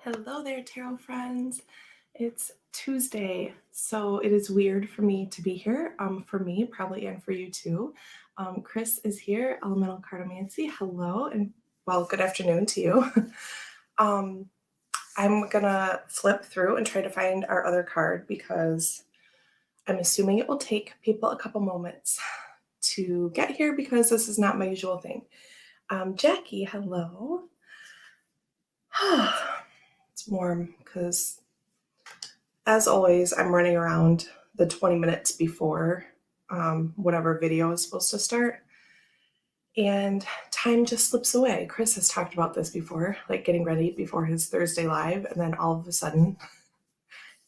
Hello there, tarot friends. It's Tuesday, so it is weird for me to be here. For me, probably, and for you too. Chris is here, Elemental Cartomancy. Hello, and well, good afternoon to you. um, I'm gonna flip through and try to find our other card because I'm assuming it will take people a couple moments to get here because this is not my usual thing. Jackie, hello. It's warm because, as always, I'm running around the 20 minutes before whatever video is supposed to start. And time just slips away. Chris has talked about this before, like getting ready before his Thursday live, and then all of a sudden,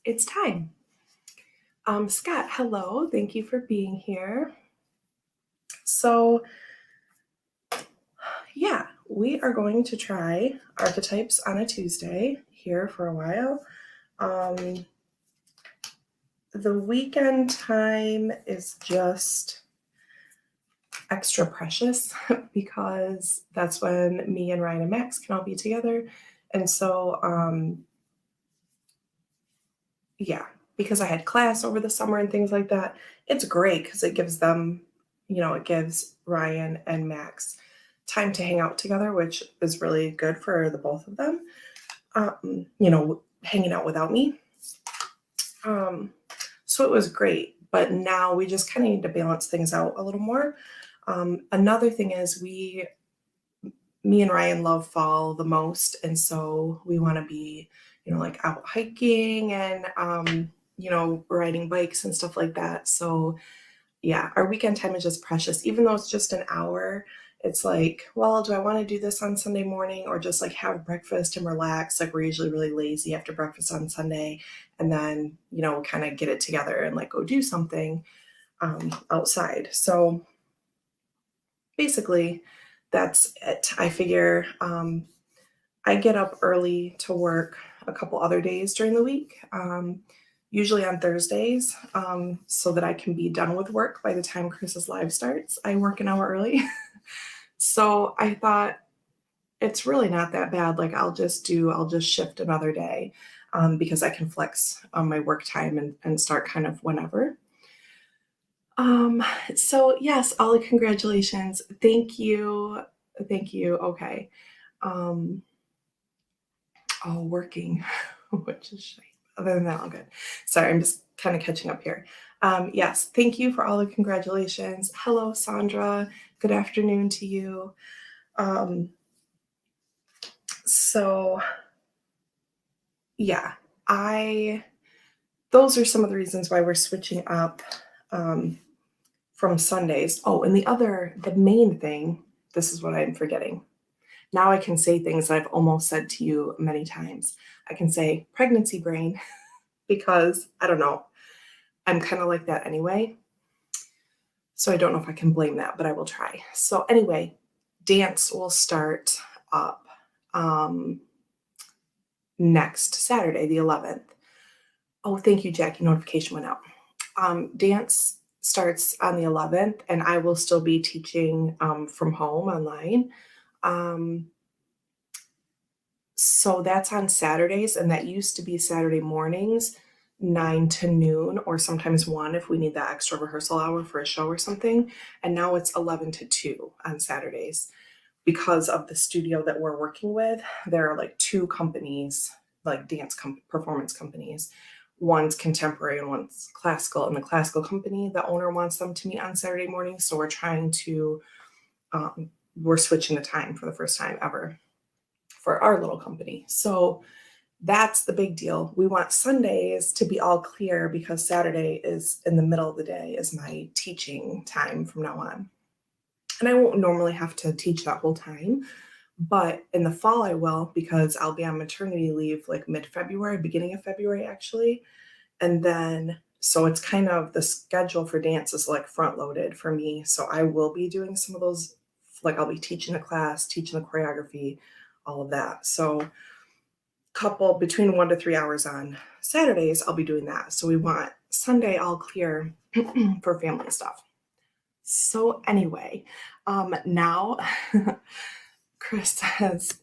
it's time. Scott, hello. Thank you for being here. So, yeah, we are going to try archetypes on a Tuesday here for a while. The weekend time is just extra precious because that's when me and Ryan and Max can all be together. And so, yeah, because I had class over the summer and things like that, it's great because it gives them, it gives Ryan and Max time to hang out together, which is really good for the both of them, hanging out without me. So it was great, but now we just kind of need to balance things out a little more. Another thing is me and Ryan love fall the most. And so we want to be, like out hiking and, riding bikes and stuff like that. So yeah, our weekend time is just precious. Even though it's just an hour, it's like, well, do I want to do this on Sunday morning or just like have breakfast and relax? Like we're usually really lazy after breakfast on Sunday and then, kind of get it together and like go do something outside. So basically that's it. I figure I get up early to work a couple other days during the week, usually on Thursdays, so that I can be done with work by the time Chris's live starts. I work an hour early. So I thought it's really not that bad. Like I'll just shift another day because I can flex on my work time and start kind of whenever. So yes, Ollie, congratulations. Thank you. Thank you. Okay. Working, which is shite. Other than that, all good. Sorry, I'm just kind of catching up here. Yes, thank you for all the congratulations. Hello, Sandra. Good afternoon to you. So yeah, those are some of the reasons why we're switching up from Sundays. Oh, and the main thing, this is what I'm forgetting. Now I can say things that I've almost said to you many times. I can say pregnancy brain because I don't know. I'm kind of like that anyway. So I don't know if I can blame that, but I will try. So anyway, dance will start up next Saturday, the 11th. Oh, thank you, Jackie. Notification went out. Dance starts on the 11th, and I will still be teaching from home online. So that's on Saturdays, and that used to be Saturday mornings, 9 to noon, or sometimes 1 if we need that extra rehearsal hour for a show or something. And now it's 11 to 2 on Saturdays. Because of the studio that we're working with, there are like 2 companies, like performance companies. One's contemporary and one's classical. And the classical company, the owner wants them to meet on Saturday morning. So we're switching the time for the first time ever for our little company. So that's the big deal. We want Sundays to be all clear because Saturday is in the middle of the day is my teaching time from now on. And I won't normally have to teach that whole time, but in the fall I will because I'll be on maternity leave like mid-February, beginning of February actually. And then, so it's kind of the schedule for dance is like front loaded for me. So I will be doing some of those, like I'll be teaching a class, teaching the choreography, all of that. So between 1 to 3 hours on Saturdays, I'll be doing that. So we want Sunday all clear for family stuff. So anyway, now Chris says,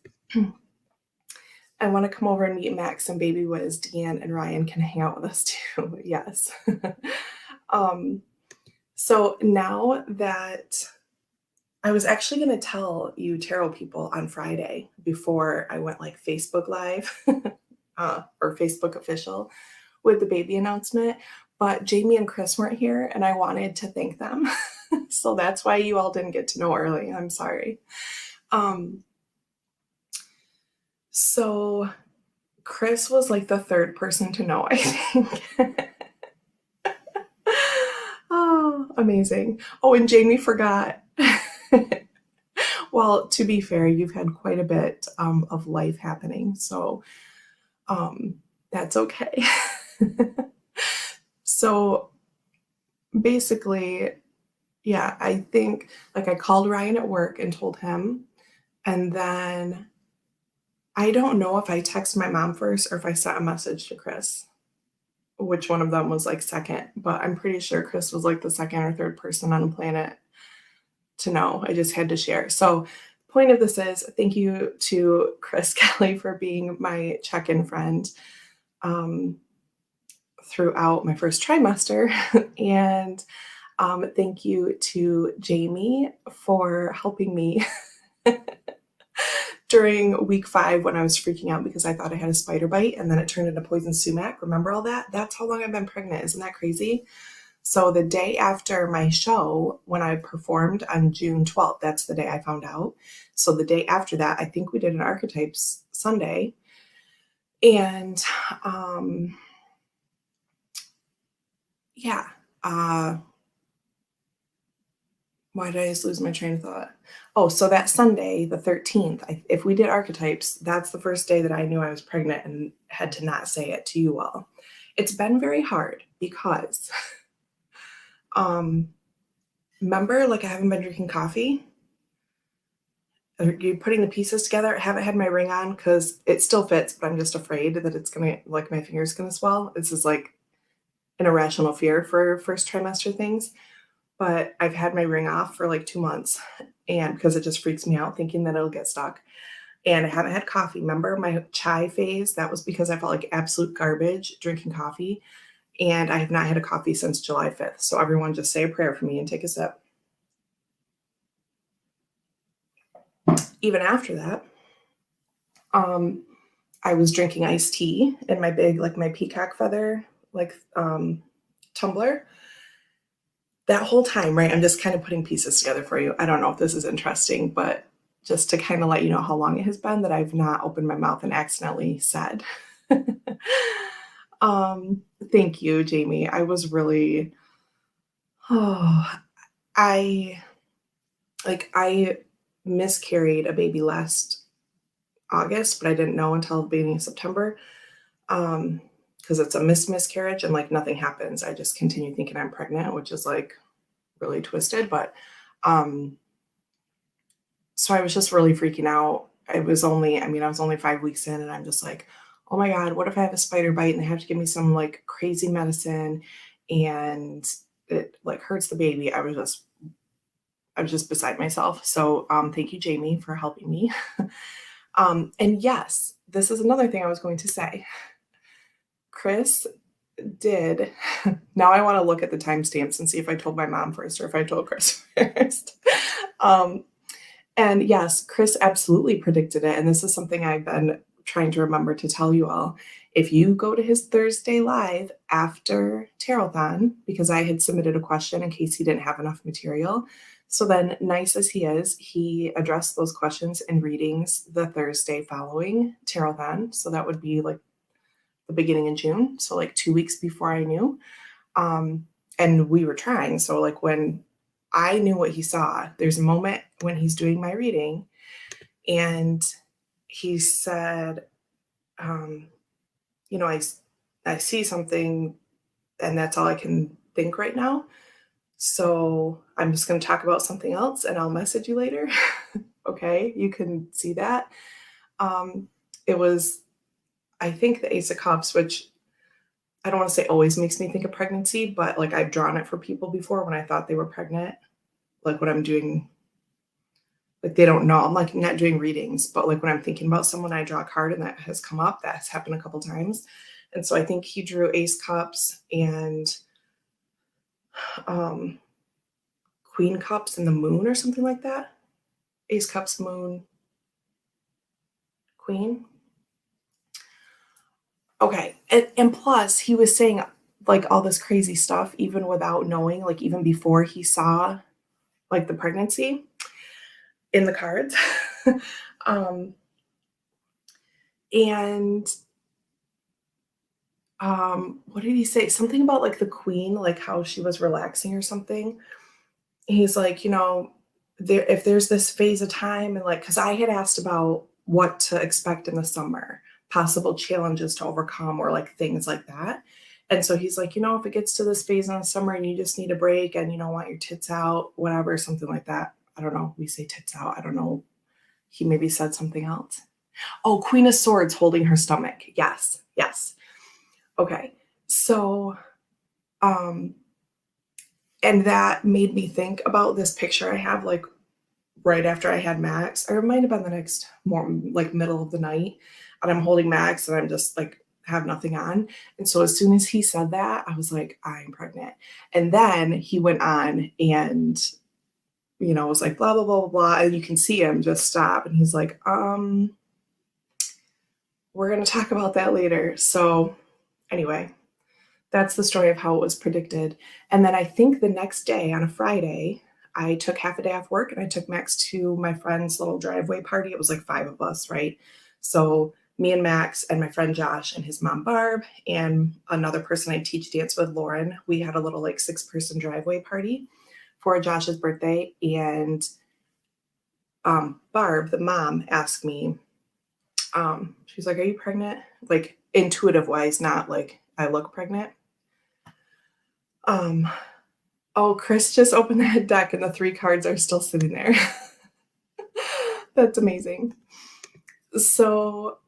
I want to come over and meet Max and Baby Wiz. Deanne and Ryan can hang out with us too. Yes. um, so now that I was actually going to tell you tarot people on Friday before I went like Facebook Live or Facebook official with the baby announcement, but Jamie and Chris weren't here and I wanted to thank them. So that's why you all didn't get to know early. I'm sorry. So Chris was like the third person to know, I think. Oh, amazing. Oh, and Jamie forgot. Well, to be fair, you've had quite a bit of life happening, so that's okay. So basically, yeah, I think like I called Ryan at work and told him, and then I don't know if I texted my mom first or if I sent a message to Chris, which one of them was like second, but I'm pretty sure Chris was like the second or third person on the planet to know. I just had to share. So the point of this is thank you to Chris Kelly for being my check-in friend throughout my first trimester. And thank you to Jamie for helping me during week 5 when I was freaking out because I thought I had a spider bite and then it turned into poison sumac. Remember all that? That's how long I've been pregnant. Isn't that crazy? So the day after my show, when I performed on June 12th, that's the day I found out. So the day after that, I think we did an Archetypes Sunday. And yeah, why did I just lose my train of thought? Oh, so that Sunday, the 13th, if we did Archetypes, that's the first day that I knew I was pregnant and had to not say it to you all. It's been very hard because, remember, like I haven't been drinking coffee? Are you putting the pieces together? I haven't had my ring on because it still fits, but I'm just afraid that it's going to, like my finger's going to swell. This is like an irrational fear for first trimester things. But I've had my ring off for like 2 months and because it just freaks me out thinking that it'll get stuck. And I haven't had coffee. Remember my chai phase? That was because I felt like absolute garbage drinking coffee. And I have not had a coffee since July 5th. So everyone just say a prayer for me and take a sip. Even after that, I was drinking iced tea in my big, like my peacock feather, like tumbler. That whole time, right? I'm just kind of putting pieces together for you. I don't know if this is interesting, but just to kind of let you know how long it has been that I've not opened my mouth and accidentally said. Thank you, Jamie. I was really, I miscarried a baby last August, but I didn't know until the beginning of September. Because it's a miscarriage and like nothing happens. I just continue thinking I'm pregnant, which is like really twisted. But so I was just really freaking out. I was only 5 weeks in and I'm just like, oh my God, what if I have a spider bite and they have to give me some like crazy medicine and it like hurts the baby. I was just beside myself. So thank you, Jamie, for helping me. And yes, this is another thing I was going to say. Chris did. Now I want to look at the timestamps and see if I told my mom first or if I told Chris first. And yes, Chris absolutely predicted it. And this is something I've been trying to remember to tell you all. If you go to his Thursday live after Tarot-thon, because I had submitted a question in case he didn't have enough material. So then, nice as he is, he addressed those questions in readings the Thursday following Tarot-thon. So that would be like the beginning of June. So like 2 weeks before I knew. And we were trying. So like when I knew what he saw, there's a moment when he's doing my reading and he said, I see something and that's all I can think right now. So I'm just going to talk about something else and I'll message you later. Okay, you can see that. It was, I think, the Ace of Cups, which I don't want to say always makes me think of pregnancy, but like I've drawn it for people before when I thought they were pregnant, like when I'm doing like they don't know. I'm like not doing readings, but like when I'm thinking about someone, I draw a card and that has come up. That has happened a couple times. And so I think he drew Ace Cups and Queen Cups and the Moon or something like that. Ace Cups, Moon, Queen. Okay. And plus, he was saying like all this crazy stuff, even without knowing, like even before he saw like the pregnancy in the cards. um, and what did he say? Something about like the queen, like how she was relaxing or something. He's like, if there's this phase of time and like, because I had asked about what to expect in the summer, possible challenges to overcome or like things like that. And so he's like, if it gets to this phase in the summer and you just need a break and you don't want your tits out, whatever, something like that. I don't know. We say tits out. I don't know. He maybe said something else. Oh, Queen of Swords holding her stomach. Yes. Yes. Okay. So, and that made me think about this picture I have like right after I had Max, or it might have been the next like middle of the night, and I'm holding Max and I'm just like have nothing on. And so as soon as he said that, I was like, I'm pregnant. And then he went on and was like blah blah blah blah blah, and you can see him just stop and he's like, we're gonna talk about that later. So anyway, that's the story of how it was predicted. And then I think the next day on a Friday, I took half a day off work and I took Max to my friend's little driveway party. It was like 5 of us, right? So me and Max and my friend Josh and his mom Barb and another person I teach dance with, Lauren, we had a little like 6-person driveway party for Josh's birthday. And Barb, the mom, asked me, she's like, are you pregnant? Like intuitive wise, not like I look pregnant. Oh, Chris just opened that deck and the 3 cards are still sitting there. That's amazing. So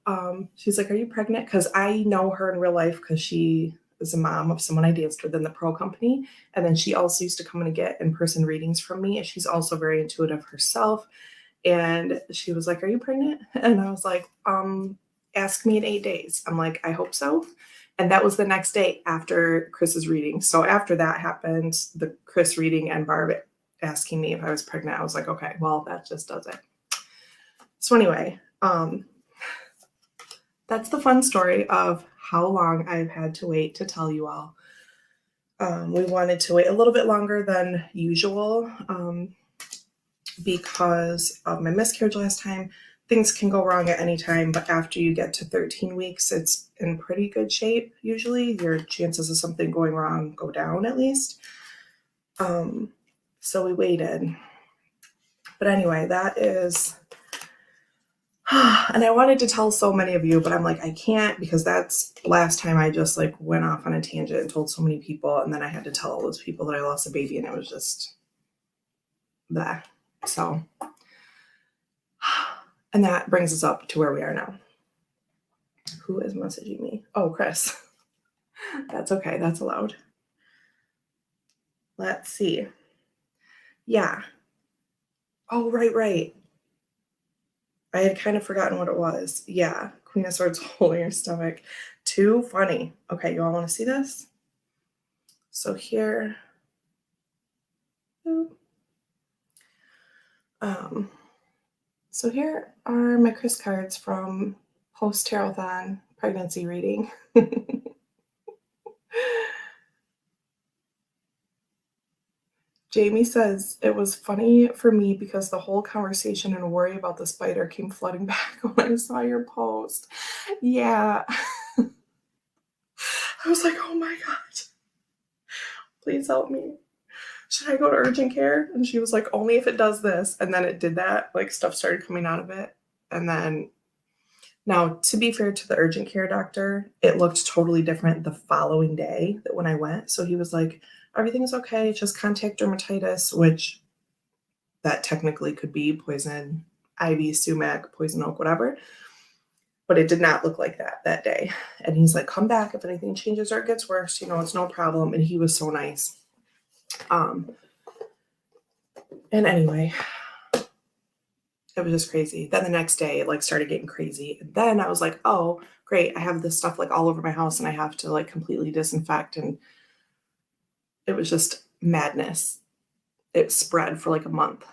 she's like, are you pregnant? Because I know her in real life because she is a mom of someone I danced with in the pro company. And then she also used to come in and get in-person readings from me. And she's also very intuitive herself. And she was like, are you pregnant? And I was like, ask me in 8 days. I'm like, I hope so. And that was the next day after Chris's reading. So after that happened, the Chris reading and Barb asking me if I was pregnant, I was like, okay, well, that just does it. So anyway, that's the fun story of how long I've had to wait to tell you all. We wanted to wait a little bit longer than usual because of my miscarriage last time. Things can go wrong at any time, but after you get to 13 weeks, it's in pretty good shape. Usually your chances of something going wrong go down at least. So we waited. But anyway, that is, and I wanted to tell so many of you, but I'm like, I can't because that's last time I just like went off on a tangent and told so many people. And then I had to tell all those people that I lost a baby and it was just that. So, and that brings us up to where we are now. Who is messaging me? Oh, Chris. That's okay. That's allowed. Let's see. Yeah. Oh, right. I had kind of forgotten what it was. Yeah. Queen of Swords holding her stomach. Too funny. Okay, you all want to see this? So here. So here are my Chris cards from post Tarothon pregnancy reading. Jamie says, it was funny for me because the whole conversation and worry about the spider came flooding back when I saw your post. Yeah. I was like, oh my God. Please help me. Should I go to urgent care? And she was like, only if it does this. And then it did that. Like stuff started coming out of it. And then now, to be fair to the urgent care doctor, it looked totally different the following day that when I went. So he was like, everything's okay, just contact dermatitis, which that technically could be poison ivy, sumac, poison oak, whatever. But it did not look like that day. And he's like, come back if anything changes or it gets worse, it's no problem. And he was so nice. And anyway, It was just crazy. Then the next day it like started getting crazy. And then I was like, oh, great. I have this stuff like all over my house and I have to like completely disinfect. And it was just madness. It spread for like a month.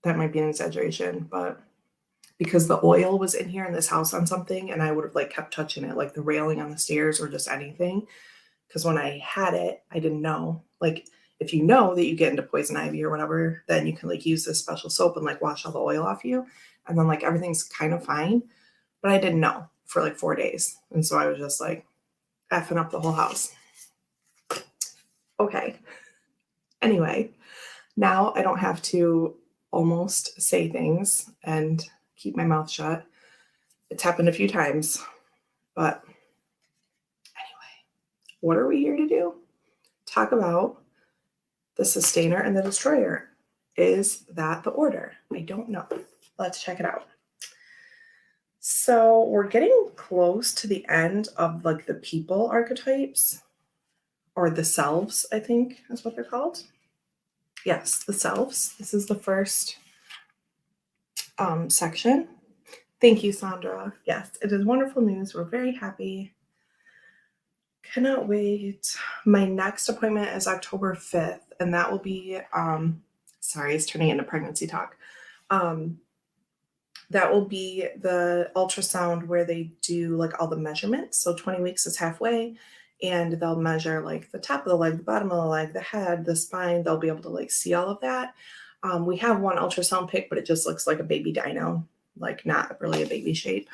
That might be an exaggeration, but because the oil was in here in this house on something and I would have like kept touching it, like the railing on the stairs or just anything. Because when I had it, I didn't know. Like if you know that you get into poison ivy or whatever, then you can like use this special soap and like wash all the oil off you. And then like everything's kind of fine. But I didn't know for like 4 days. And so I was just like effing up the whole house. Okay. Anyway, now I don't have to almost say things and keep my mouth shut. It's happened a few times, but anyway, what are we here to do? Talk about the sustainer and the destroyer. Is that the order? I don't know. Let's check it out. So we're getting close to the end of like the people archetypes, or the selves, I think is what they're called. Yes, the selves. This is the first section. Thank you, Sandra. Yes, it is wonderful news. We're very happy. Cannot wait. My next appointment is October 5th, and that will be, sorry, it's turning into pregnancy talk. That will be the ultrasound where they do like all the measurements. So 20 weeks is halfway, and they'll measure like the top of the leg, the bottom of the leg, the head, the spine. They'll be able to like see all of that. We have one ultrasound pic, but it just looks like a baby dino, like not really a baby shape.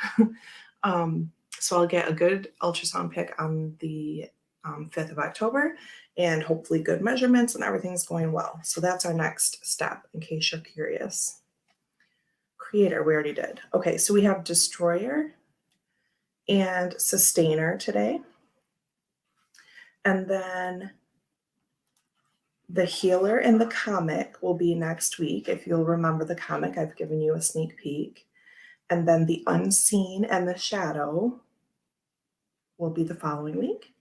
So I'll get a good ultrasound pic on the 5th of October, and hopefully good measurements and everything's going well. So that's our next step, in case you're curious. Creator, we already did. Okay, so we have destroyer and sustainer today. And then the healer and the comic will be next week. If you'll remember the comic, I've given you a sneak peek. And then the unseen and the shadow will be the following week.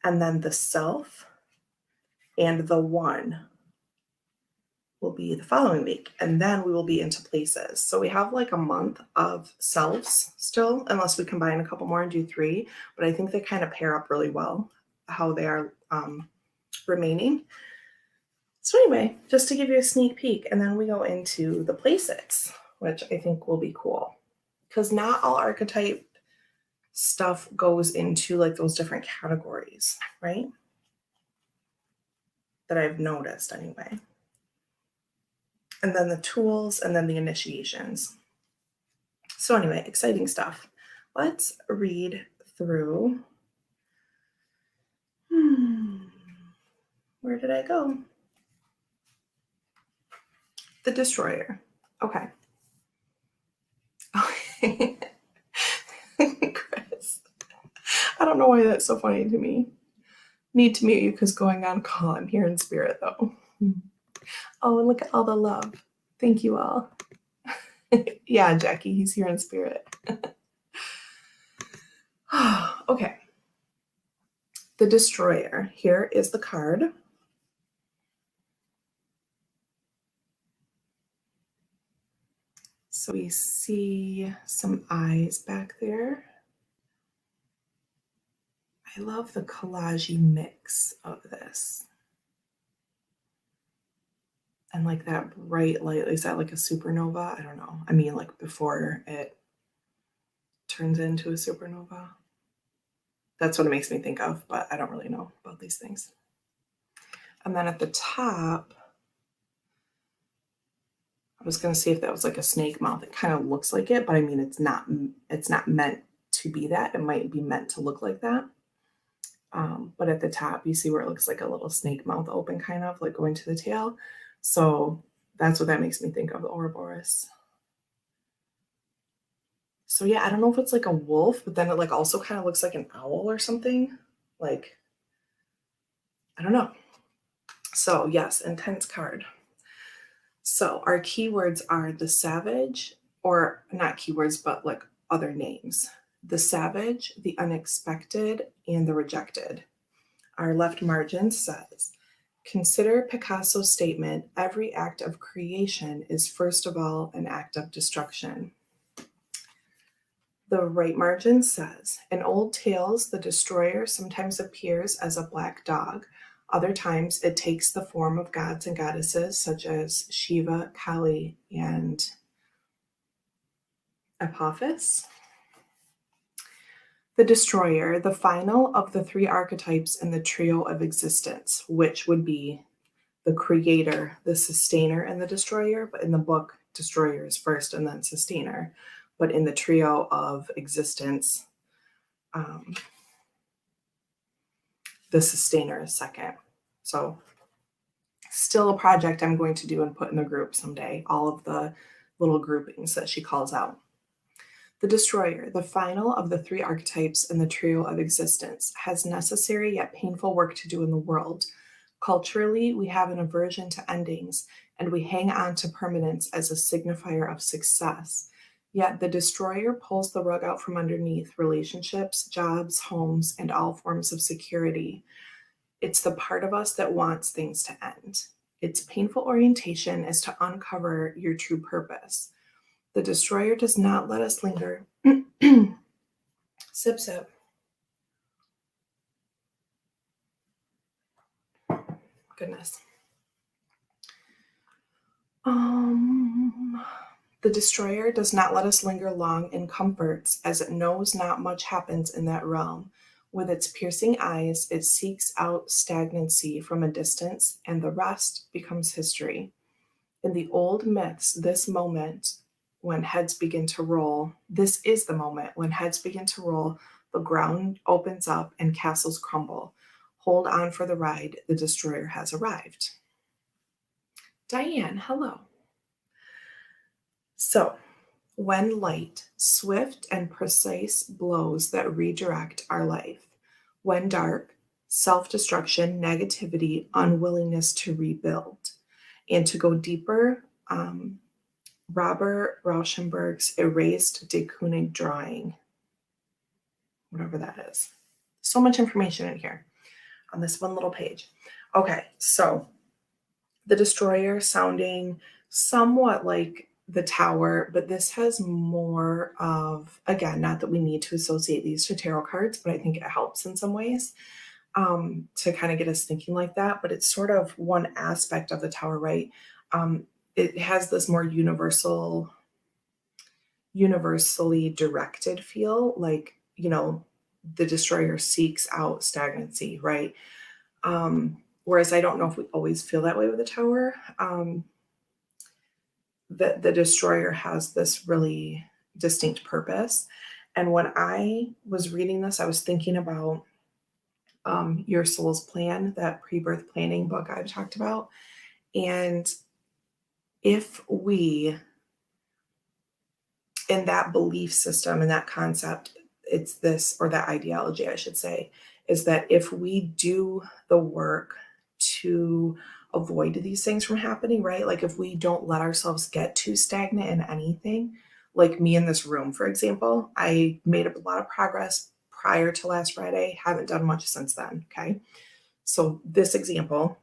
And then the self and the one will be the following week. And then we will be into places. So we have like a month of selves still, unless we combine a couple more and do 3. But I think they kind of pair up really well, how they are remaining. So anyway, just to give you a sneak peek, and then we go into the places, which I think will be cool. Because not all archetype stuff goes into like those different categories, right? That I've noticed anyway. And then the tools, and then the initiations. So anyway, exciting stuff. Let's read through. Where did I go? The destroyer. Okay. Chris, I don't know why that's so funny to me. Need to mute you because going on call. I'm here in spirit though. Oh, and look at all the love. Thank you all. Yeah, Jackie, he's here in spirit. Okay. The destroyer. Here is the card. So we see some eyes back there. I love the collage-y mix of this. And like that bright light, is that like a supernova? I don't know. I mean, like before it turns into a supernova. That's what it makes me think of, but I don't really know about these things. And then at the top, I was going to see if that was like a snake mouth. It kind of looks like it, but I mean, it's not meant to be that. It might be meant to look like that. But at the top, you see where it looks like a little snake mouth open, kind of like going to the tail. So that's what that makes me think of, the Ouroboros. So yeah, I don't know if it's like a wolf, but then it like also kind of looks like an owl or something. Like, I don't know. So yes, intense card. So our keywords are the savage, or not keywords, but like other names. The savage, the unexpected, and the rejected. Our left margin says, Consider Picasso's statement, every act of creation is first of all an act of destruction. The right margin says, in old tales, the destroyer sometimes appears as a black dog. Other times it takes the form of gods and goddesses such as Shiva, Kali, and Apophis. The destroyer, the final of the three archetypes in the trio of existence, which would be the creator, the sustainer, and the destroyer. But in the book, destroyer is first and then sustainer. But in the trio of existence, the sustainer is second. So still a project I'm going to do and put in the group someday, all of the little groupings that she calls out. The destroyer, the final of the three archetypes in the trio of existence, has necessary yet painful work to do in the world. Culturally, we have an aversion to endings, and we hang on to permanence as a signifier of success. Yet the destroyer pulls the rug out from underneath relationships, jobs, homes, and all forms of security. It's the part of us that wants things to end. Its painful orientation is to uncover your true purpose. The destroyer does not let us linger. Sip, sip. Goodness. The destroyer does not let us linger long in comforts, as it knows not much happens in that realm. With its piercing eyes, it seeks out stagnancy from a distance, and the rest becomes history. In the old myths, this is the moment when heads begin to roll, the ground opens up and castles crumble. Hold on for the ride, the destroyer has arrived. Diane, hello. So, when light, swift and precise blows that redirect our life. When dark, self-destruction, negativity, unwillingness to rebuild. And to go deeper, Robert Rauschenberg's Erased de Kooning drawing, whatever that is. So much information in here on this one little page. Okay, so the destroyer sounding somewhat like the tower, but this has more of, again, not that we need to associate these to tarot cards, but I think it helps in some ways to kind of get us thinking like that. But it's sort of one aspect of the tower, right? It has this more universally directed feel, like, you know, the destroyer seeks out stagnancy, right? Whereas I don't know if we always feel that way with the tower. The destroyer has this really distinct purpose. And when I was reading this, I was thinking about Your Soul's Plan, that pre-birth planning book I've talked about. And if we, in that belief system and that concept, it's this, or that ideology, I should say, is that if we do the work to avoid these things from happening, right? Like if we don't let ourselves get too stagnant in anything, like me in this room, for example, I made a lot of progress prior to last Friday, haven't done much since then, okay? So this example,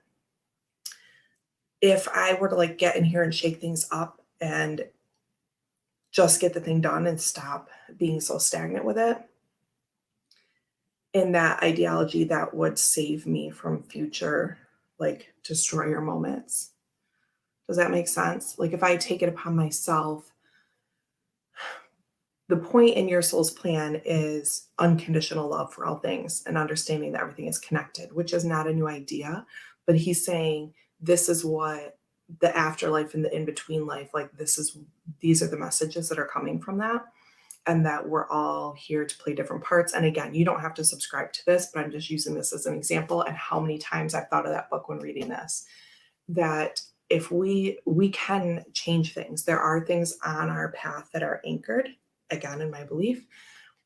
if I were to like get in here and shake things up and just get the thing done and stop being so stagnant with it, in that ideology, that would save me from future like destroyer moments. Does that make sense? Like if I take it upon myself, the point in Your Soul's Plan is unconditional love for all things and understanding that everything is connected, which is not a new idea, but he's saying this is what the afterlife and the in-between life, like these are the messages that are coming from that, and that we're all here to play different parts. And again, you don't have to subscribe to this, but I'm just using this as an example, and how many times I've thought of that book when reading this, that if we can change things. There are things on our path that are anchored, again, in my belief,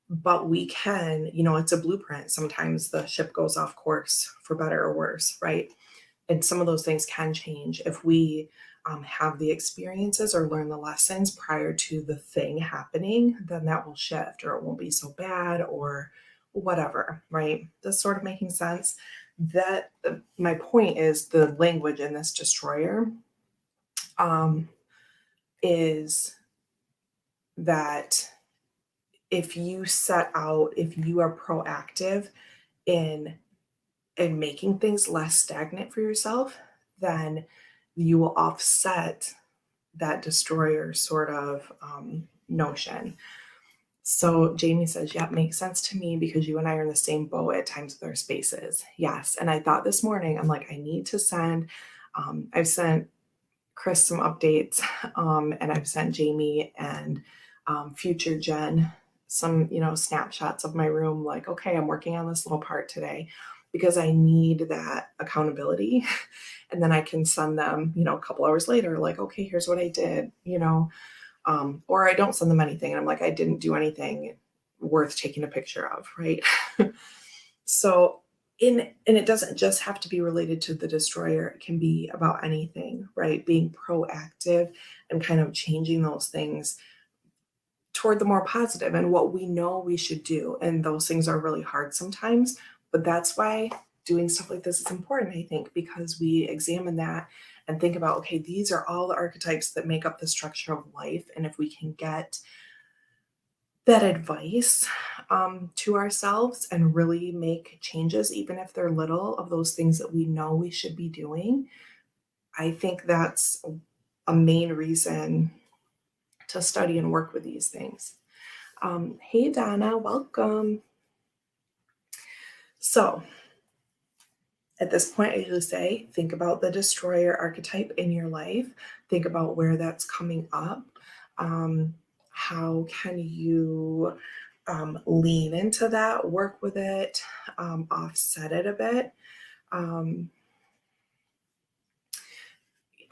but we can, you know, it's a blueprint. Sometimes the ship goes off course for better or worse, right? And some of those things can change if we have the experiences or learn the lessons prior to the thing happening, then that will shift, or it won't be so bad, or whatever, right? This sort of making sense. that my point is the language in this destroyer um, is that if you set out, if you are proactive in making things less stagnant for yourself, then you will offset that destroyer sort of notion. So Jamie says, yep, makes sense to me because you and I are in the same boat at times with our spaces. Yes. And I thought this morning, I'm like, I need to send, I've sent Chris some updates, and I've sent Jamie and future Jen some, snapshots of my room, like, okay, I'm working on this little part today because I need that accountability. And then I can send them, a couple hours later, like, okay, here's what I did, or I don't send them anything. And I'm like, I didn't do anything worth taking a picture of, right? So and it doesn't just have to be related to the destroyer. It can be about anything, right? Being proactive and kind of changing those things toward the more positive and what we know we should do. And those things are really hard sometimes, but that's why doing stuff like this is important, I think, because we examine that and think about, okay, these are all the archetypes that make up the structure of life. And if we can get that advice to ourselves and really make changes, even if they're little, of those things that we know we should be doing, I think that's a main reason to study and work with these things. Hey, Donna, welcome. So at this point, I usually say, think about the destroyer archetype in your life. Think about where that's coming up. How can you lean into that, work with it, offset it a bit?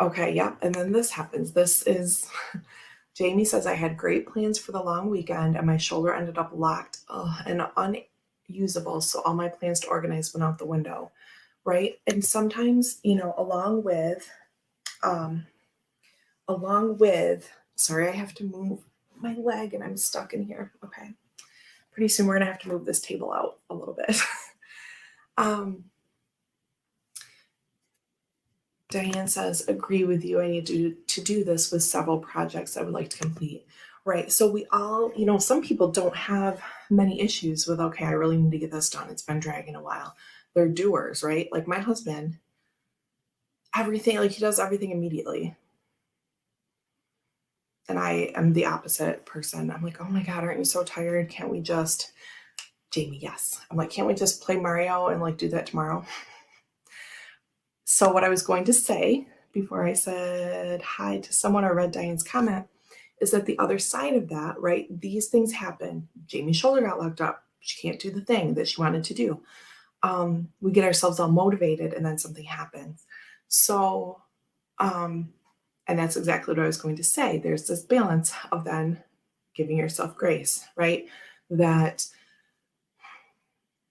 Okay, yeah, and then this happens. This is, Jamie says, I had great plans for the long weekend and my shoulder ended up locked and unusable. So all my plans to organize went out the window. Right. And sometimes, along with, sorry, I have to move my leg and I'm stuck in here. Okay. Pretty soon we're going to have to move this table out a little bit. Diane says, agree with you. I need to do this with several projects I would like to complete. Right. So we all, some people don't have many issues with, okay, I really need to get this done. It's been dragging a while. They're doers, right? Like my husband, everything, like he does everything immediately. And I am the opposite person. I'm like, oh my God, aren't you so tired? Can't we just, Jamie, yes. I'm like, can't we just play Mario and like do that tomorrow? So what I was going to say before I said hi to someone or read Diane's comment is that the other side of that, right? These things happen. Jamie's shoulder got locked up. She can't do the thing that she wanted to do. We get ourselves all motivated and then something happens. So, and that's exactly what I was going to say. There's this balance of then giving yourself grace, right? That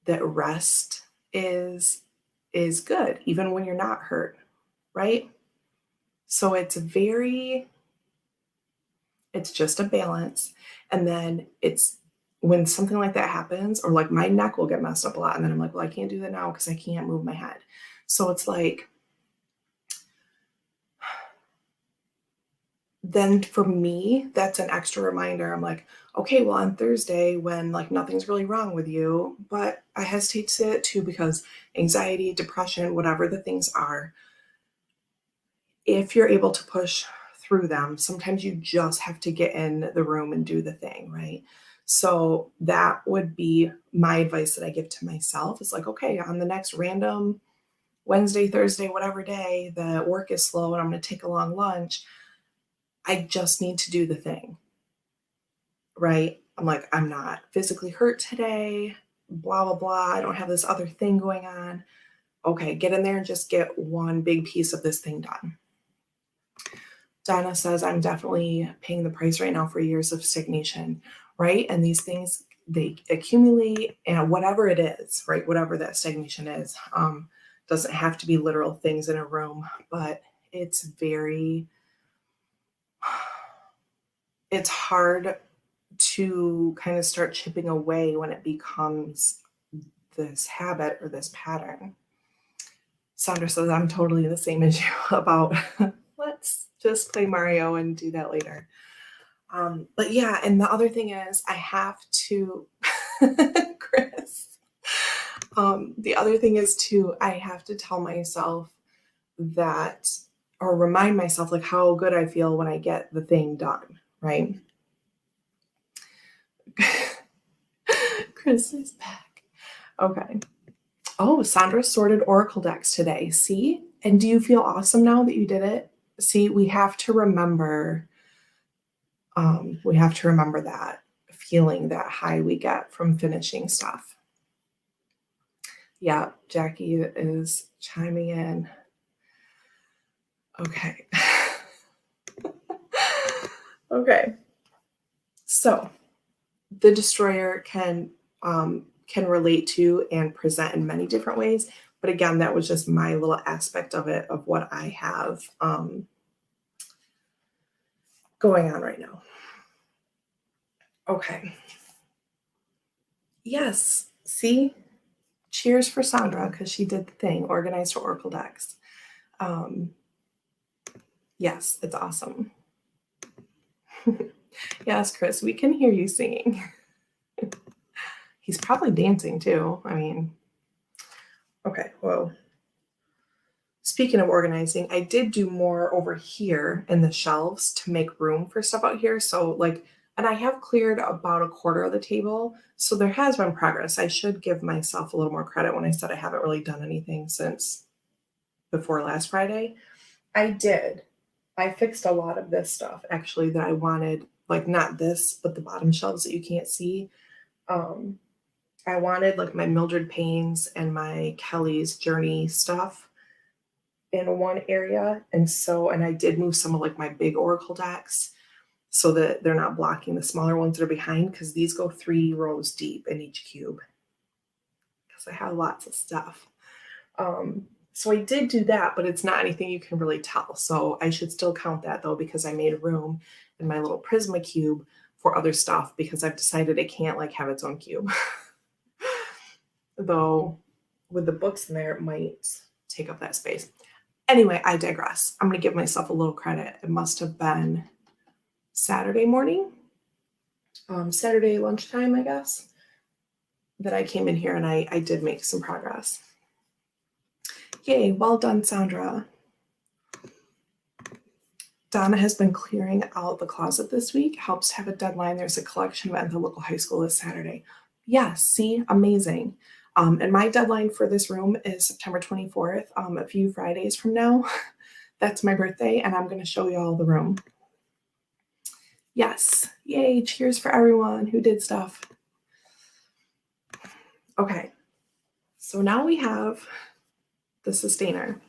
rest is good, even when you're not hurt, right? So it's just a balance. And then it's when something like that happens, or like my neck will get messed up a lot. And then I'm like, well, I can't do that now because I can't move my head. So it's like, then for me, that's an extra reminder. I'm like, okay, well, on Thursday when like nothing's really wrong with you, but I hesitate to say it too because anxiety, depression, whatever the things are, if you're able to push through them, sometimes you just have to get in the room and do the thing, right? So that would be my advice that I give to myself. It's like, okay, on the next random Wednesday, Thursday, whatever day, the work is slow and I'm going to take a long lunch. I just need to do the thing, right? I'm like, I'm not physically hurt today, blah, blah, blah. I don't have this other thing going on. Okay, get in there and just get one big piece of this thing done. Donna says, I'm definitely paying the price right now for years of stagnation, right? And these things, they accumulate, and whatever it is, right? Whatever that stagnation is, doesn't have to be literal things in a room, but it's hard to kind of start chipping away when it becomes this habit or this pattern. Sandra says I'm totally the same as you about let's just play Mario and do that later. But yeah, and the other thing is I have to, Chris, the other thing is too, I have to tell myself that, or remind myself like how good I feel when I get the thing done, right? Chris is back. Okay. Oh, Sandra sorted Oracle decks today. See? And do you feel awesome now that you did it? See, we have to remember that feeling, that high we get from finishing stuff. Yeah, Jackie is chiming in. Okay. Okay. So the destroyer can relate to and present in many different ways. But again, that was just my little aspect of it, of what I have going on right now. Okay. Yes. See? Cheers for Sandra because she did the thing, organized her Oracle decks. Yes, it's awesome. Yes, Chris, we can hear you singing. He's probably dancing too. I mean, okay, well, speaking of organizing, I did do more over here in the shelves to make room for stuff out here. So like, and I have cleared about a quarter of the table. So there has been progress. I should give myself a little more credit when I said I haven't really done anything since before last Friday. I did. I fixed a lot of this stuff actually that I wanted, like not this, but the bottom shelves that you can't see. I wanted like my Mildred Payne's and my Kelly's Journey stuff in one area. And I did move some of like my big Oracle decks so that they're not blocking the smaller ones that are behind, because these go 3 rows deep in each cube because I have lots of stuff. So I did do that, but it's not anything you can really tell. So I should still count that though, because I made room in my little Prisma cube for other stuff, because I've decided it can't like have its own cube. Though with the books in there, it might take up that space. Anyway, I digress. I'm going to give myself a little credit. It must have been Saturday morning, Saturday lunchtime, I guess, that I came in here and I did make some progress. Yay, well done, Sandra. Donna has been clearing out the closet this week. Helps have a deadline. There's a collection event at the local high school this Saturday. Yes, see, amazing. And my deadline for this room is September 24th, a few Fridays from now. That's my birthday, and I'm going to show you all the room. Yes, yay, cheers for everyone who did stuff. Okay, so now we have the sustainer.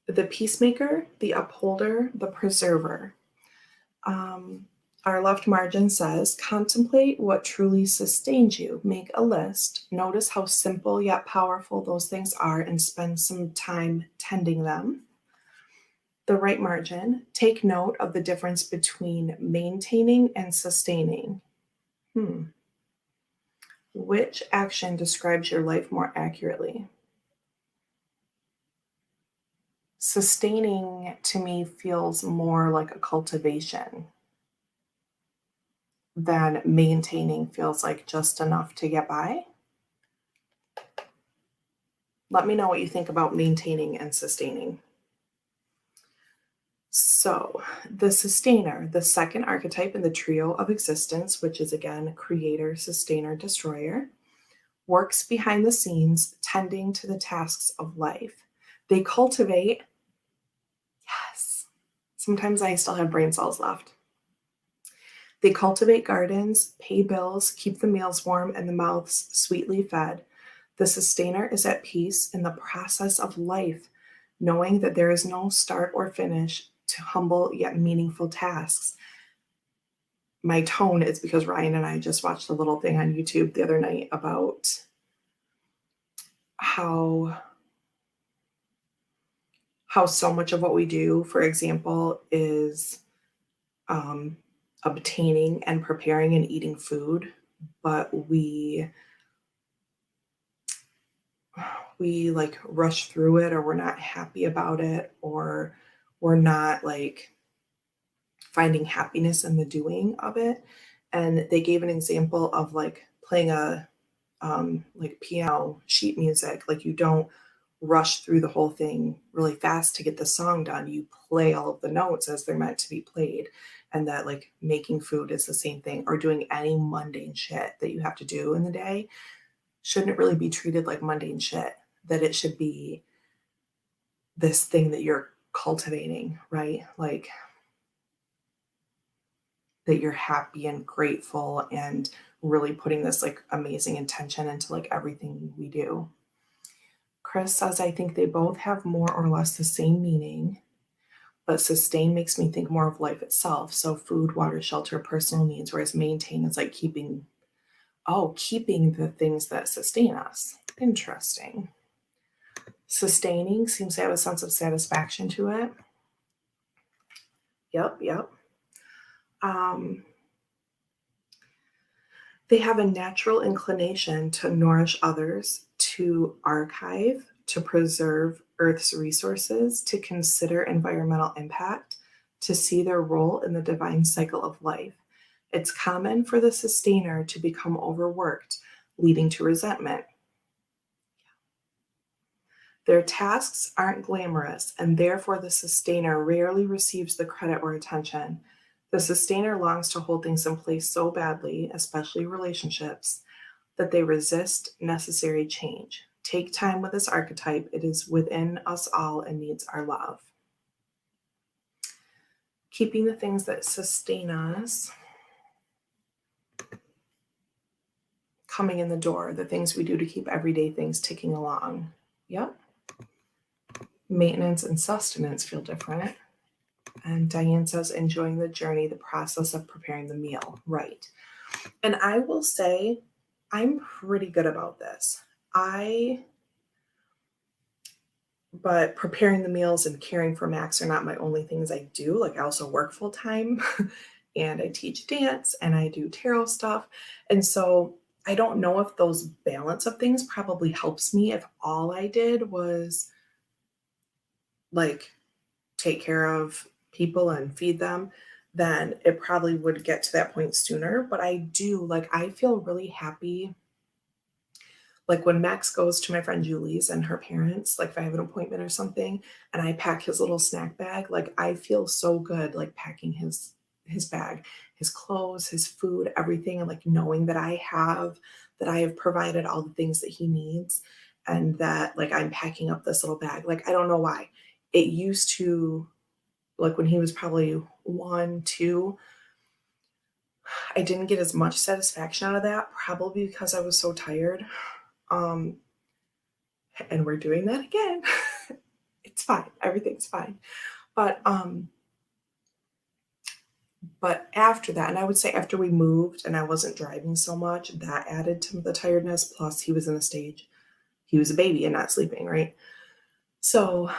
The peacemaker, the upholder, the preserver. Our left margin says, contemplate what truly sustains you. Make a list. Notice how simple yet powerful those things are and spend some time tending them. The right margin, take note of the difference between maintaining and sustaining. Which action describes your life more accurately? Sustaining to me feels more like a cultivation than maintaining feels like just enough to get by. Let me know what you think about maintaining and sustaining. So the sustainer, the second archetype in the trio of existence, which is again creator, sustainer, destroyer, works behind the scenes, tending to the tasks of life. They cultivate. Yes. Sometimes I still have brain cells left. They cultivate gardens, pay bills, keep the meals warm and the mouths sweetly fed. The sustainer is at peace in the process of life, knowing that there is no start or finish to humble yet meaningful tasks. My tone is because Ryan and I just watched a little thing on YouTube the other night about how so much of what we do, for example, is obtaining and preparing and eating food, but we we like rush through it, or we're not happy about it, or we're not like finding happiness in the doing of it. And they gave an example of like playing a like piano sheet music. Like you don't rush through the whole thing really fast to get the song done. You play all of the notes as they're meant to be played. And that like making food is the same thing, or doing any mundane shit that you have to do in the day shouldn't really be treated like mundane shit. That it should be this thing that you're cultivating, right? Like that you're happy and grateful and really putting this like amazing intention into like everything we do. Chris says, I think they both have more or less the same meaning, but sustain makes me think more of life itself. So food, water, shelter, personal needs, whereas maintain is like keeping the things that sustain us. Interesting. Sustaining seems to have a sense of satisfaction to it. Yep. They have a natural inclination to nourish others, to archive, to preserve Earth's resources, to consider environmental impact, to see their role in the divine cycle of life. It's common for the sustainer to become overworked, leading to resentment. Their tasks aren't glamorous, and therefore the sustainer rarely receives the credit or attention. The sustainer longs to hold things in place so badly, especially relationships, that they resist necessary change. Take time with this archetype. It is within us all and needs our love. Keeping the things that sustain us coming in the door, the things we do to keep everyday things ticking along. Yep. Maintenance and sustenance feel different. And Diane says, enjoying the journey, the process of preparing the meal. Right. And I will say, I'm pretty good about this. But preparing the meals and caring for Max are not my only things I do. Like I also work full time and I teach dance and I do tarot stuff. And so I don't know if those balance of things probably helps me if all I did was like take care of people and feed them, then it probably would get to that point sooner. But I do, like, I feel really happy. Like when Max goes to my friend Julie's and her parents, like if I have an appointment or something and I pack his little snack bag, like I feel so good, like packing his bag, his clothes, his food, everything, and like knowing that I have provided all the things that he needs and that like I'm packing up this little bag. Like I don't know why. It used to, like when he was probably 1, 2, I didn't get as much satisfaction out of that, probably because I was so tired. And we're doing that again. It's fine. Everything's fine. But after that, and I would say after we moved and I wasn't driving so much, that added to the tiredness. Plus he was in a stage, he was a baby and not sleeping, right? So,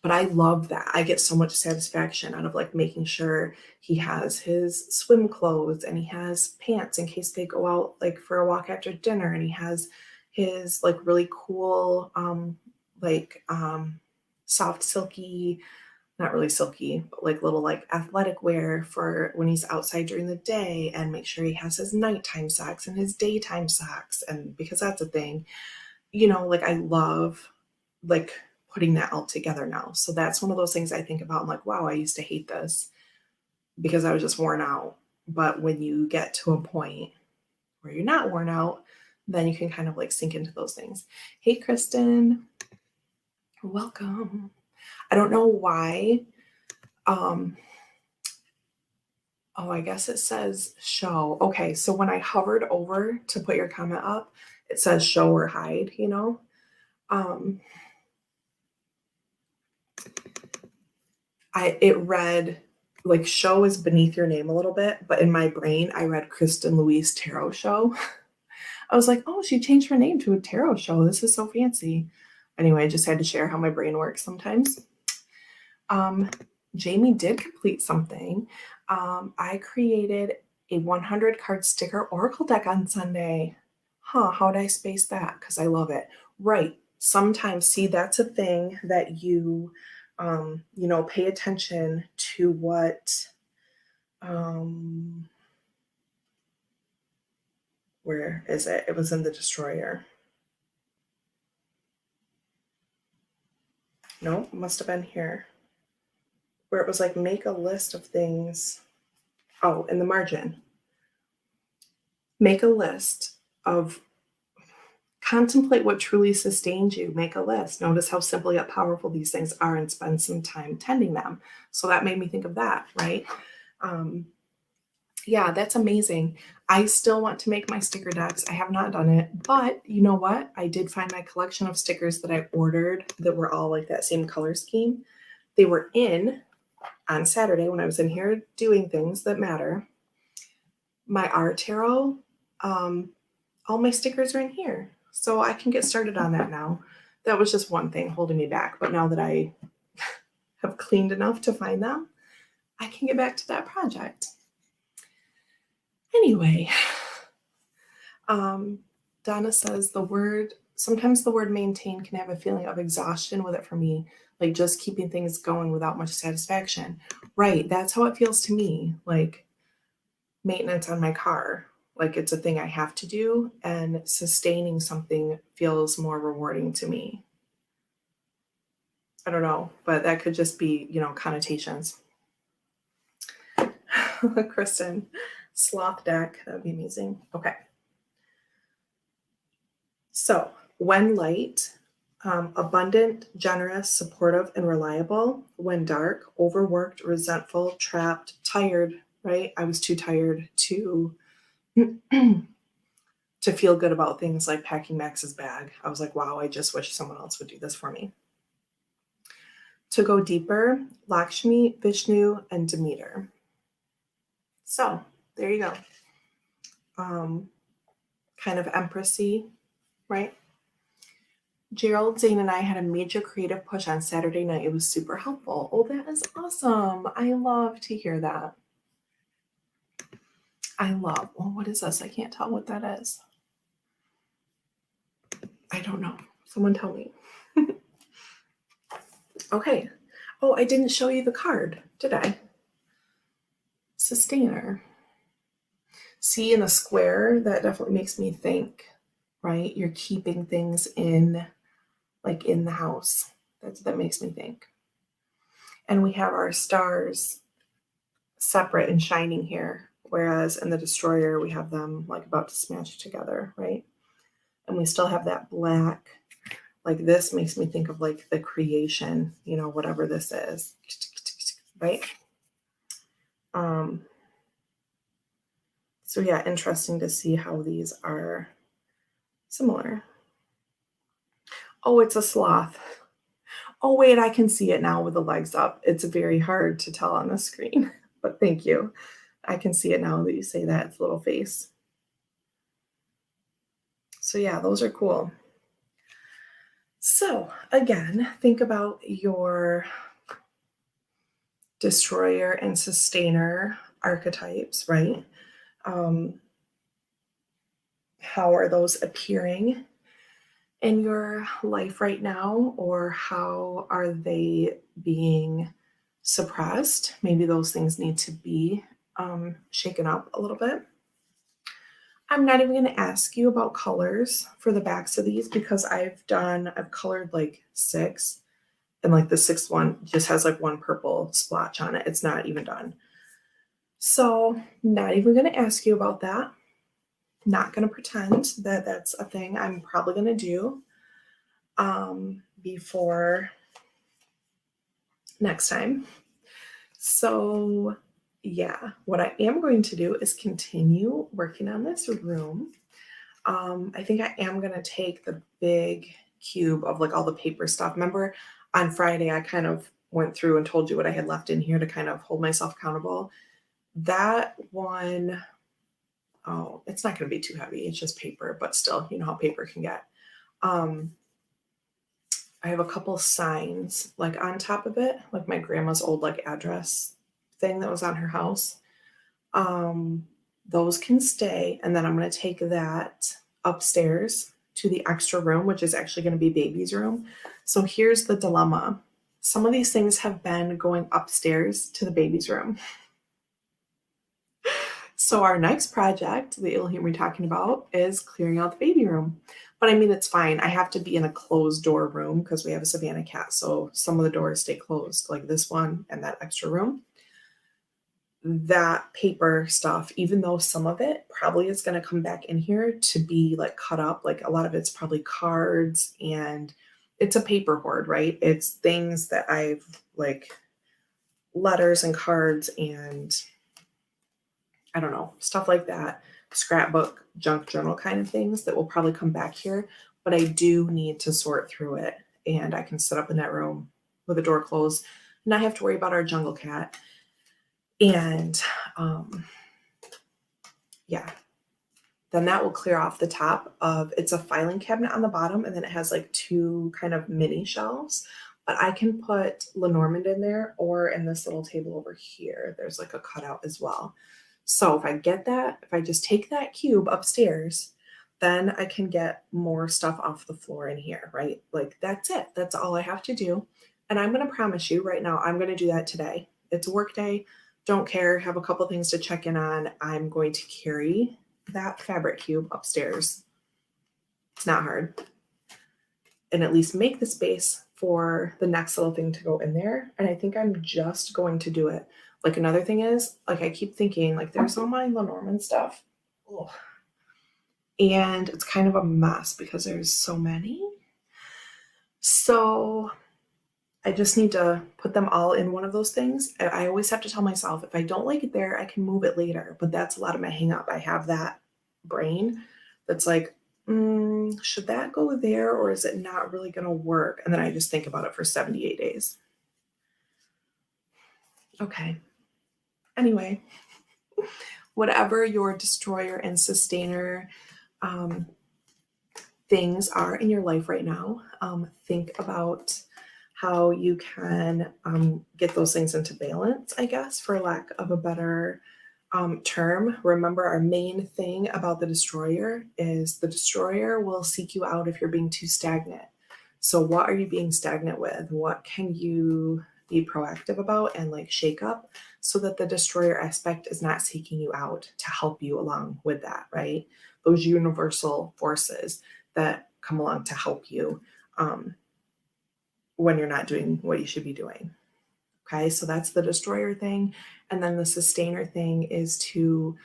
but I love that. I get so much satisfaction out of like making sure he has his swim clothes and he has pants in case they go out like for a walk after dinner, and he has his like really cool soft silky, not really silky, but like little like athletic wear for when he's outside during the day, and make sure he has his nighttime socks and his daytime socks, and because that's a thing, like I love like putting that all together now. So that's one of those things I think about. I'm like, wow, I used to hate this because I was just worn out. But when you get to a point where you're not worn out, then you can kind of like sink into those things. Hey, Kristen, welcome. I don't know why. I guess it says show. Okay, so when I hovered over to put your comment up, it says show or hide, It read like show is beneath your name a little bit, but in my brain I read Kristen Louise Tarot Show. I was like, oh, she changed her name to a tarot show. This is so fancy. Anyway, I just had to share how my brain works sometimes. Jamie did complete something. I created a 100 card sticker oracle deck on Sunday. How'd I space that? Because I love it. Right. Sometimes, see, that's a thing that pay attention to what, um, where is it? It was in the destroyer. No, it must have been here. Where it was like, make a list of things. Oh, in the margin. Make a list of contemplate what truly sustains you. Make a list. Notice how simple yet powerful these things are and spend some time tending them. So that made me think of that, right? Yeah, that's amazing. I still want to make my sticker decks. I have not done it, but you know what? I did find my collection of stickers that I ordered that were all like that same color scheme. They were in on Saturday when I was in here doing things that matter. My art tarot, all my stickers are in here. So I can get started on that now. That was just one thing holding me back. But now that I have cleaned enough to find them, I can get back to that project. Anyway, Donna says sometimes the word maintain can have a feeling of exhaustion with it for me, like just keeping things going without much satisfaction. Right. That's how it feels to me. Like maintenance on my car. Like it's a thing I have to do, and sustaining something feels more rewarding to me. I don't know, but that could just be, connotations. Kristen, sloth deck. That would be amazing. Okay. So, when light, abundant, generous, supportive, and reliable. When dark, overworked, resentful, trapped, tired, right? I was too tired to to feel good about things like packing Max's bag. I was like, wow, I just wish someone else would do this for me. To go deeper, Lakshmi, Vishnu, and Demeter. So there you go. Kind of empressy, right? Gerald, Zane, and I had a major creative push on Saturday night. It was super helpful. Oh, that is awesome. I love to hear that. What is this? I can't tell what that is. I don't know. Someone tell me. Okay. Oh, I didn't show you the card, did I? Sustainer. See, in the square, that definitely makes me think, right? You're keeping things in the house. That makes me think. And we have our stars separate and shining here, whereas in the destroyer, we have them like about to smash together, right? And we still have that black. Like this makes me think of like the creation, whatever this is, right? So yeah, interesting to see how these are similar. Oh, it's a sloth. Oh, wait, I can see it now with the legs up. It's very hard to tell on the screen, but thank you. I can see it now that you say that. It's a little face. So yeah, those are cool. So again, think about your destroyer and sustainer archetypes, right? How are those appearing in your life right now, or how are they being suppressed? Maybe those things need to be shaken up a little bit. I'm not even going to ask you about colors for the backs of these because I've colored like 6, and like the 6th one just has like one purple splotch on it. It's not even done. So not even going to ask you about that. Not going to pretend that that's a thing I'm probably going to do before next time. So yeah, what I am going to do is continue working on this room. I think I am going to take the big cube of like all the paper stuff. Remember on Friday, I kind of went through and told you what I had left in here to kind of hold myself accountable. That one, oh, it's not going to be too heavy. It's just paper, but still, you know how paper can get. I have a couple signs like on top of it, like my grandma's old like address thing that was on her house. Those can stay. And then I'm going to take that upstairs to the extra room, which is actually going to be baby's room. So here's the dilemma. Some of these things have been going upstairs to the baby's room. So our next project that you'll hear me talking about is clearing out the baby room. But I mean, it's fine. I have to be in a closed door room because we have a Savannah cat. So some of the doors stay closed, like this one and that extra room. That paper stuff, even though some of it probably is going to come back in here to be like cut up, like a lot of it's probably cards, and it's a paper hoard, right? It's things that I've like letters and cards and I don't know, stuff like that, scrapbook, junk journal kind of things that will probably come back here. But I do need to sort through it, and I can sit up in that room with the door closed, not have to worry about our jungle cat. And yeah, then that will clear off the top of, it's a filing cabinet on the bottom, and then it has like two kind of mini shelves. But I can put Lenormand in there, or in this little table over here, there's like a cutout as well. So if I get that, if I just take that cube upstairs, then I can get more stuff off the floor in here, right? Like that's it. That's all I have to do. And I'm going to promise you right now, I'm going to do that today. It's a work day. Don't care. Have a couple things to check in on. I'm going to carry that fabric cube upstairs. It's not hard. And at least make the space for the next little thing to go in there. And I think I'm just going to do it. Like another thing is, like I keep thinking, like there's all my Lenormand stuff. Ugh. And it's kind of a mess because there's so many. So I just need to put them all in one of those things. I always have to tell myself, if I don't like it there, I can move it later. But that's a lot of my hang up. I have that brain that's like, should that go there, or is it not really going to work? And then I just think about it for 78 days. Okay. Anyway, whatever your destroyer and sustainer things are in your life right now, think about how you can get those things into balance, I guess, for lack of a better term. Remember, our main thing about the destroyer is the destroyer will seek you out if you're being too stagnant. So what are you being stagnant with? What can you be proactive about and like shake up so that the destroyer aspect is not seeking you out to help you along with that, right? Those universal forces that come along to help you when you're not doing what you should be doing. Okay, so that's the destroyer thing. And then the sustainer thing is to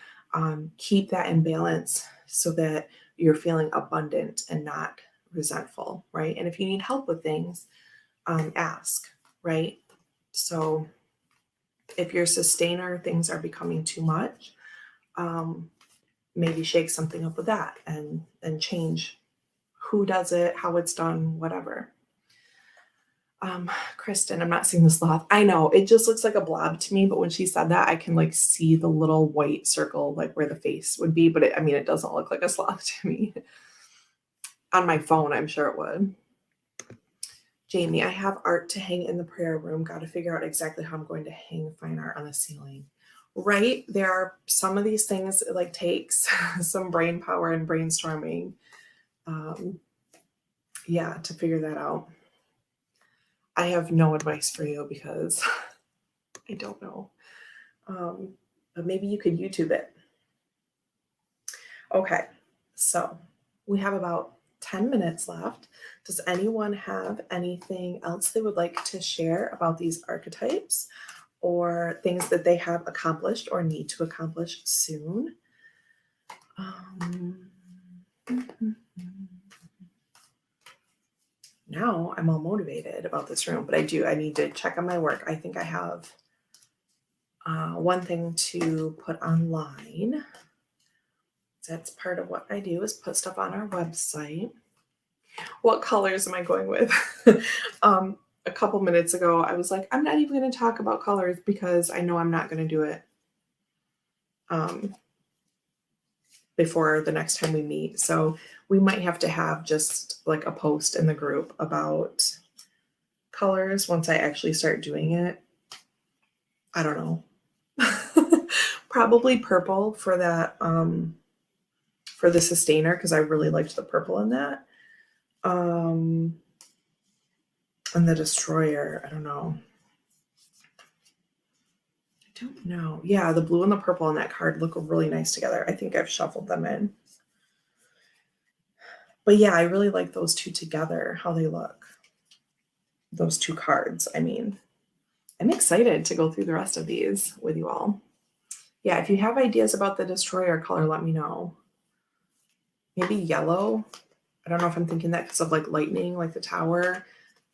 keep that in balance so that you're feeling abundant and not resentful, right? And if you need help with things, ask, right? So if your sustainer things are becoming too much, maybe shake something up with that and change who does it, how it's done, whatever. Kristen, I'm not seeing the sloth. I know it just looks like a blob to me, but when she said that, I can like see the little white circle, like where the face would be, but it doesn't look like a sloth to me. On my phone, I'm sure it would. Jamie, I have art to hang in the prayer room. Got to figure out exactly how I'm going to hang fine art on the ceiling. Right? There are some of these things it like takes some brain power and brainstorming. Yeah, to figure that out. I have no advice for you because I don't know. But maybe you could YouTube it. Okay, so we have about 10 minutes left. Does anyone have anything else they would like to share about these archetypes or things that they have accomplished or need to accomplish soon? Now I'm all motivated about this room, but I need to check on my work. I think I have one thing to put online. That's part of what I do is put stuff on our website. What colors am I going with? A couple minutes ago, I was like, I'm not even going to talk about colors because I know I'm not going to do it before the next time we meet. So we might have to have just like a post in the group about colors once I actually start doing it. I don't know. Probably purple for that for the sustainer because I really liked the purple in that. And the destroyer, I don't know. Yeah, the blue and the purple on that card look really nice together. I think I've shuffled them in. But yeah, I really like those two together, how they look. Those two cards, I mean. I'm excited to go through the rest of these with you all. Yeah, if you have ideas about the destroyer color, let me know. Maybe yellow. I don't know if I'm thinking that because of like lightning, like the tower,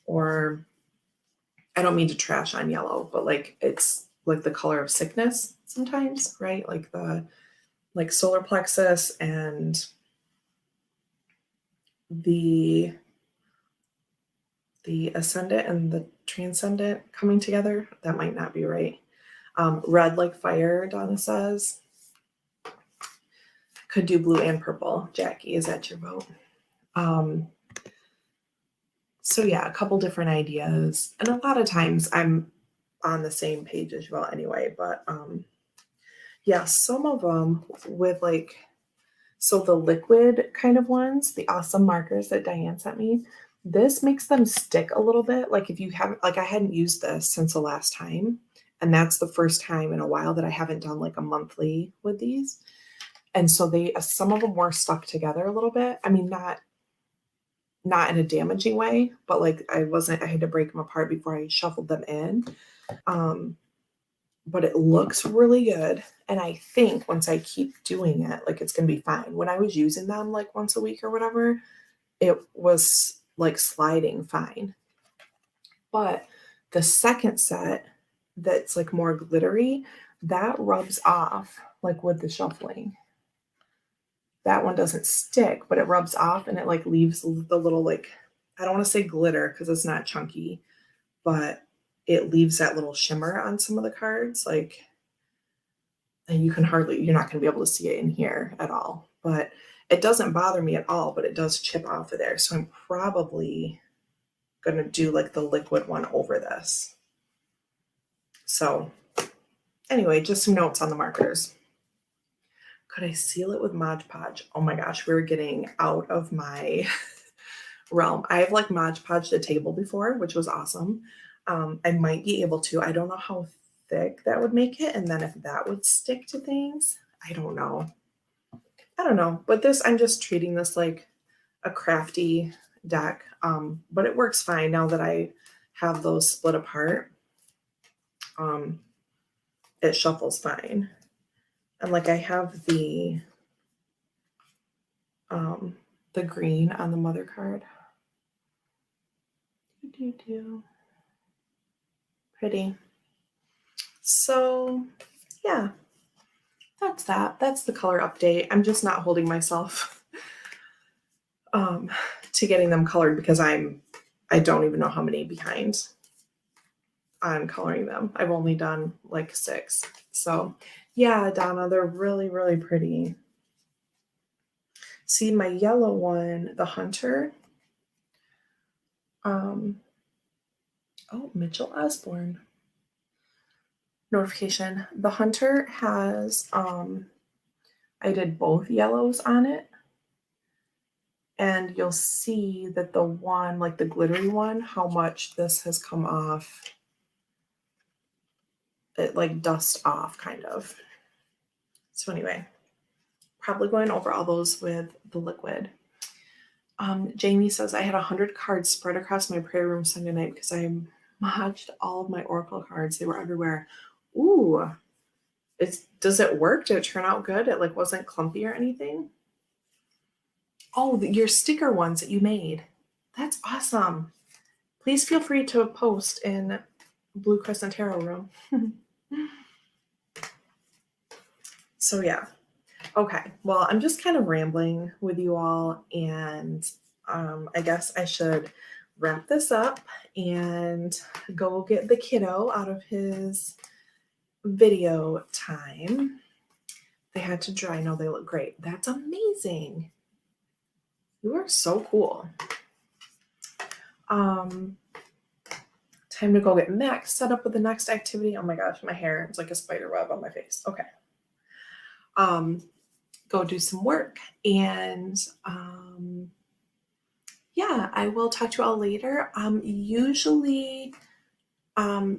or I don't mean to trash on yellow, but like it's like the color of sickness sometimes, right? Like the solar plexus and the ascendant and the transcendent coming together. That might not be right. Red like fire, Donna says. Could do blue and purple. Jackie, is that your vote? So yeah, a couple different ideas. And a lot of times I'm on the same page as well anyway, but yeah, some of them with like, so the liquid kind of ones, the awesome markers that Diane sent me, this makes them stick a little bit. Like if you haven't, like I hadn't used this since the last time, and that's the first time in a while that I haven't done like a monthly with these. And so some of them were stuck together a little bit. I mean, not in a damaging way, but like I had to break them apart before I shuffled them in. But it looks really good. And I think once I keep doing it, like it's going to be fine. When I was using them like once a week or whatever, it was like sliding fine. But the second set that's like more glittery, that rubs off like with the shuffling. That one doesn't stick, but it rubs off and it like leaves the little like, I don't want to say glitter because it's not chunky, but it leaves that little shimmer on some of the cards. Like, and you're not going to be able to see it in here at all, but it doesn't bother me at all, but it does chip off of there. So I'm probably going to do like the liquid one over this. So anyway, just some notes on the markers. Could I seal it with Mod Podge? Oh my gosh, we're getting out of my realm. I have like Mod Podge the table before, which was awesome. I might be able to. I don't know how thick that would make it. And then if that would stick to things, I don't know. But this, I'm just treating this like a crafty deck. But it works fine now that I have those split apart. It shuffles fine. And like I have the green on the mother card. Pretty. So yeah, that's that. That's the color update. I'm just not holding myself to getting them colored because I don't even know how many behind on coloring them. I've only done like 6. So yeah, Donna, they're really, really pretty. See my yellow one, the Hunter. Oh, Mitchell Osborne. Notification. The Hunter has, I did both yellows on it. And you'll see that the one, like the glittery one, how much this has come off. It like dust off kind of. So anyway, probably going over all those with the liquid. Jamie says, I had 100 cards spread across my prayer room Sunday night because I modged all of my Oracle cards. They were everywhere. Ooh, does it work? Did it turn out good? It like wasn't clumpy or anything? Oh, your sticker ones that you made. That's awesome. Please feel free to post in Blue Crescent Tarot Room. So yeah. Okay, well, I'm just kind of rambling with you all, and I guess I should wrap this up and go get the kiddo out of his video time. They had to dry. No, they look great. That's amazing. You are so cool. Time to go get Max set up with the next activity. Oh my gosh, my hair is like a spider web on my face. Okay. go do some work. And yeah, I will talk to you all later. Usually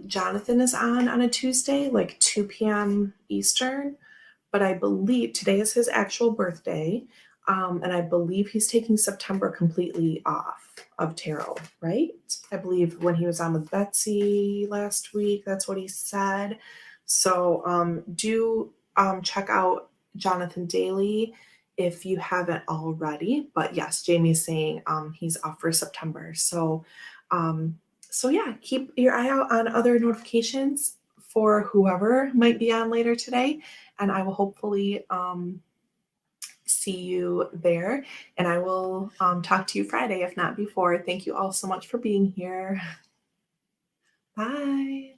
Jonathan is on a Tuesday, like 2 p.m. Eastern, but I believe today is his actual birthday. And I believe he's taking September completely off of tarot, right? I believe when he was on with Betsy last week, that's what he said. So do check out Jonathan Daly if you haven't already. But yes, Jamie's saying he's off for September. So yeah, keep your eye out on other notifications for whoever might be on later today. And I will hopefully see you there. And I will talk to you Friday, if not before. Thank you all so much for being here. Bye.